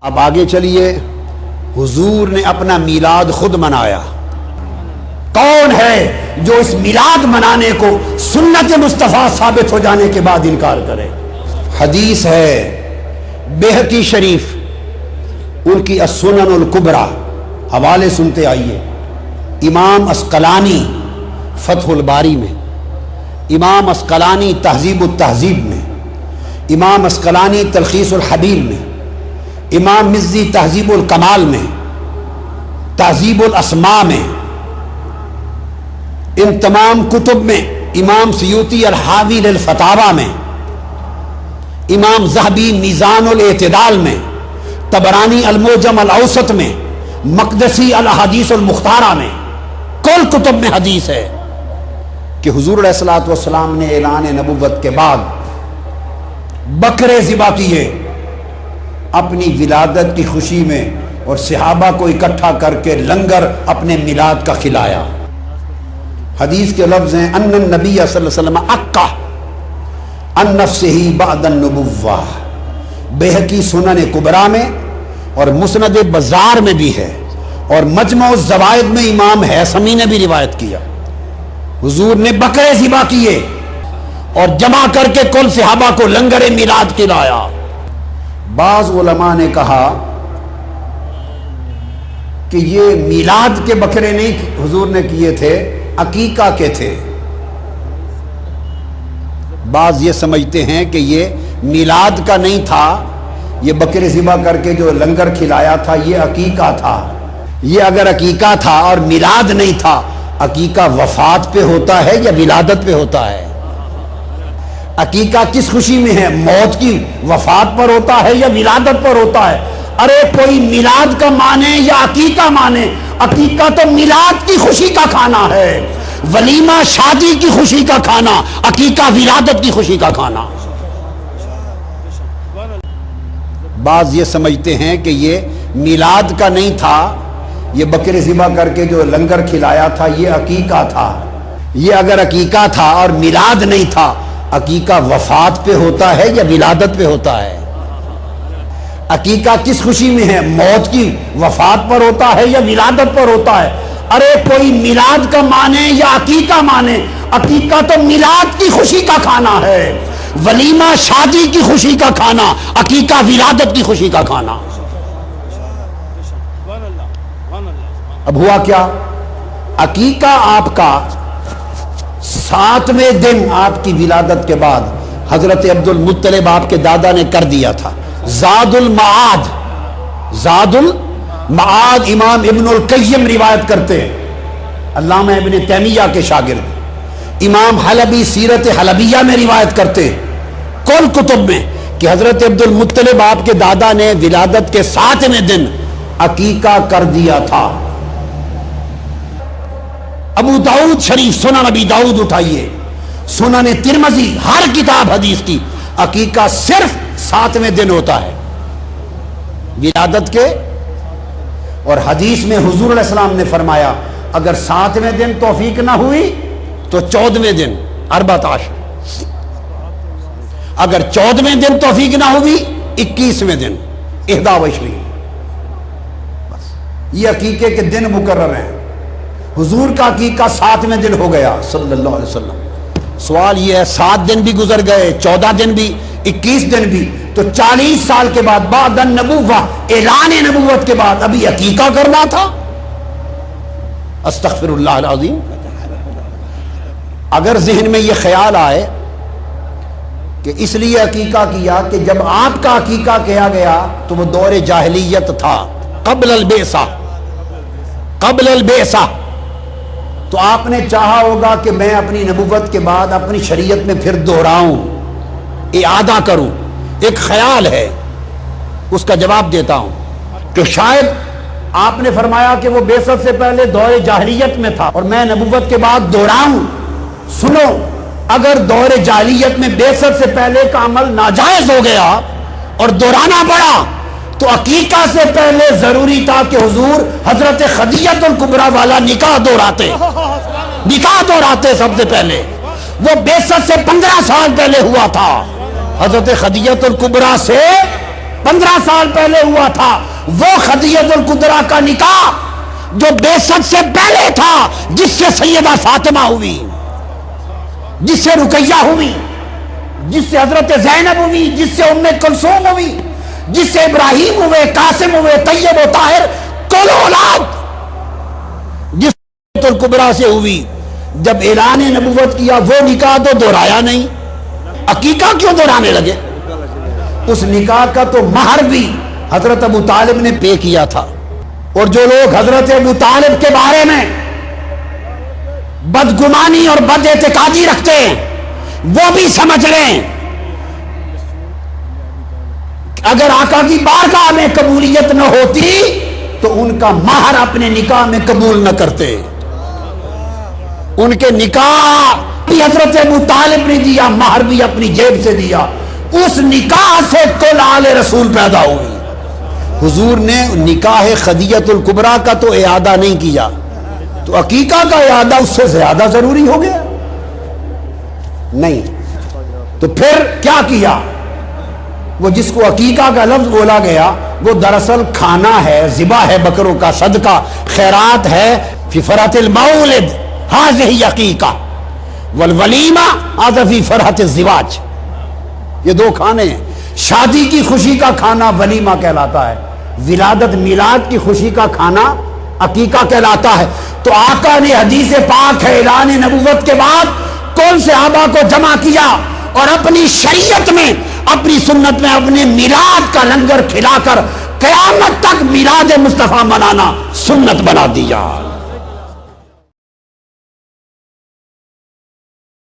اب آگے چلیے، حضور نے اپنا میلاد خود منایا۔ کون ہے جو اس میلاد منانے کو سنت مصطفیٰ ثابت ہو جانے کے بعد انکار کرے؟ حدیث ہے بیہقی شریف، ان کی السنن الکبریٰ، حوالے سنتے آئیے۔ امام عسقلانی فتح الباری میں، امام عسقلانی تہذیب التہذیب میں، امام عسقلانی تلخیص الحبیر میں، امام مزی تہذیب الکمال میں، تہذیب الاسماء میں، ان تمام کتب میں، امام سیوطی الحاوی للفتاوی میں، امام ذہبی میزان الاعتدال میں، طبرانی المعجم الاوسط میں، مقدسی الاحادیث المختارہ میں، کل کتب میں حدیث ہے کہ حضور علیہ الصلوۃ والسلام نے اعلان نبوت کے بعد بکرے ذبح کیے اپنی ولادت کی خوشی میں، اور صحابہ کو اکٹھا کر کے لنگر اپنے میلاد کا کھلایا۔ حدیث کے لفظ ہیں ان النبی صلی اللہ علیہ وسلم اقا عن نفسہ بعد النبوہ، بیہقی سنن کبریٰ میں اور مسند بزار میں بھی ہے، اور مجمع الزوائد میں امام ہیثمی نے بھی روایت کیا۔ حضور نے بکرے ذبح کیے اور جمع کر کے کل صحابہ کو لنگر میلاد کھلایا۔ بعض علماء نے کہا کہ یہ میلاد کے بکرے نہیں حضور نے کیے تھے، عقیقہ کے تھے۔ بعض یہ سمجھتے ہیں کہ یہ میلاد کا نہیں تھا، یہ بکرے ذبح کر کے جو لنگر کھلایا تھا یہ عقیقہ تھا۔ یہ اگر عقیقہ تھا اور میلاد نہیں تھا، عقیقہ وفات پہ ہوتا ہے یا ولادت پہ ہوتا ہے؟ عقیقہ کس خوشی میں ہے؟ موت کی، وفات پر ہوتا ہے یا ولادت پر ہوتا ہے؟ ارے کوئی میلاد کا مانے یا عقیقہ مانے، عقیقہ تو میلاد کی خوشی کا کھانا ہے، ولیمہ شادی کی خوشی کا کھانا، عقیقہ ولادت کی خوشی کا کھانا۔ بعض یہ سمجھتے ہیں کہ یہ میلاد کا نہیں تھا، یہ بکرے ذبح کر کے جو لنگر کھلایا تھا یہ عقیقہ تھا۔ یہ اگر عقیقہ تھا اور میلاد نہیں تھا، عقیقہ وفات پہ ہوتا ہے یا ولادت پہ ہوتا ہے؟ عقیقہ کس خوشی میں ہے؟ موت کی، وفات پر ہوتا ہے یا ولادت پر ہوتا ہے؟ ارے کوئی میلاد کا مانے یا عقیقہ مانے، عقیقہ تو میلاد کی خوشی کا کھانا ہے، ولیمہ شادی کی خوشی کا کھانا، عقیقہ ولادت کی خوشی کا کھانا۔ اب ہوا کیا؟ عقیقہ آپ کا 7ویں دن آپ کی ولادت کے بعد حضرت عبد المطلب آپ کے دادا نے کر دیا تھا۔ زاد المعاد، زاد المعاد امام ابن القیم روایت کرتے ہیں، علامہ ابن تیمیہ کے شاگرد، امام حلبی سیرت حلبیہ میں روایت کرتے ہیں کل کتب میں کہ حضرت عبد المطلب آپ کے دادا نے ولادت کے 7ویں دن عقیقہ کر دیا تھا۔ ابو داؤد شریف، سنن ابی داؤد اٹھائیے، سنن ترمذی، ہر کتاب حدیث کی، عقیقہ صرف 7ویں دن ہوتا ہے ولادت کے۔ اور حدیث میں حضور علیہ السلام نے فرمایا اگر 7ویں دن توفیق نہ ہوئی تو 14ویں دن 14، اگر 14ویں دن توفیق نہ ہوئی 21ویں دن 21۔ بس یہ عقیقے کے دن مقرر ہیں۔ حضور کا عقیقہ 7ویں دن ہو گیا صلی اللہ علیہ وسلم۔ سوال یہ ہے 7 دن بھی گزر گئے، 14 دن بھی، 21 دن بھی، تو 40 سال کے بعد بعد النبوہ، اعلان نبوت کے بعد ابھی عقیقہ کرنا تھا؟ استغفر اللہ العظیم۔ اگر ذہن میں یہ خیال آئے کہ اس لیے عقیقہ کیا کہ جب آپ کا عقیقہ کیا گیا تو وہ دور جاہلیت تھا، قبل البعثہ، قبل البعثہ، تو آپ نے چاہا ہوگا کہ میں اپنی نبوت کے بعد اپنی شریعت میں پھر دہراؤں، اعادہ کروں۔ ایک خیال ہے، اس کا جواب دیتا ہوں کہ شاید آپ نے فرمایا کہ وہ بعثت سے پہلے دور جاہلیت میں تھا اور میں نبوت کے بعد دہراؤں۔ سنو، اگر دور جاہلیت میں بعثت سے پہلے کا عمل ناجائز ہو گیا اور دہرانا پڑا تو عقیقہ سے پہلے ضروری تھا کہ حضور حضرت خدیجہ الکبریٰ والا نکاح دہراتے، نکاح دہراتے سب سے پہلے۔ وہ بعثت سے 15 سال پہلے ہوا تھا، حضرت خدیجہ الکبریٰ سے 15 سال پہلے ہوا تھا وہ خدیجہ الکبریٰ کا نکاح جو بعثت سے پہلے تھا، جس سے سیدہ فاطمہ ہوئی، جس سے رقیہ ہوئی، جس سے حضرت زینب ہوئی، جس سے ام کلثوم ہوئی، جس سے ابراہیم ہوئے، قاسم ہوئے، طیب و طاہر، کل اولاد جس الکبریٰ سے ہوئی۔ جب اعلان نبوت کیا وہ نکاح تو دہرایا نہیں، عقیقہ کیوں دہرانے لگے؟ اس نکاح کا تو مہر بھی حضرت ابو طالب نے پے کیا تھا۔ اور جو لوگ حضرت ابو طالب کے بارے میں بدگمانی اور بد اعتقادی رکھتے ہیں وہ بھی سمجھ لیں اگر آقا کی بارگاہ میں قبولیت نہ ہوتی تو ان کا مہر اپنے نکاح میں قبول نہ کرتے۔ ان کے نکاح بھی حضرت ابو طالب نے دیا، مہر بھی اپنی جیب سے دیا، اس نکاح سے کل آل رسول پیدا ہوئی۔ حضور نے نکاح خدیجہ الکبریٰ کا تو اعادہ نہیں کیا، تو عقیقہ کا اعادہ اس سے زیادہ ضروری ہو گیا؟ نہیں۔ تو پھر کیا کیا؟ وہ جس کو عقیقہ کا لفظ بولا گیا وہ دراصل کھانا ہے، ذبح ہے، بکروں کا صدقہ، خیرات ہے۔ فی فرحۃ المولد ہذہ عقیقہ والولیمہ ہذا فی فرحۃ الزواج، یہ دو کھانے ہیں۔ شادی کی خوشی کا کھانا ولیمہ کہلاتا ہے، ولادت میلاد کی خوشی کا کھانا عقیقہ کہلاتا ہے۔ تو آقا نے حدیث پاک ہے اعلان نبوت کے بعد کون صحابہ کو جمع کیا اور اپنی شریعت میں، اپنی سنت میں اپنے میلاد کا لنگر کھلا کر قیامت تک میلاد مصطفیٰ منانا سنت بنا دیا۔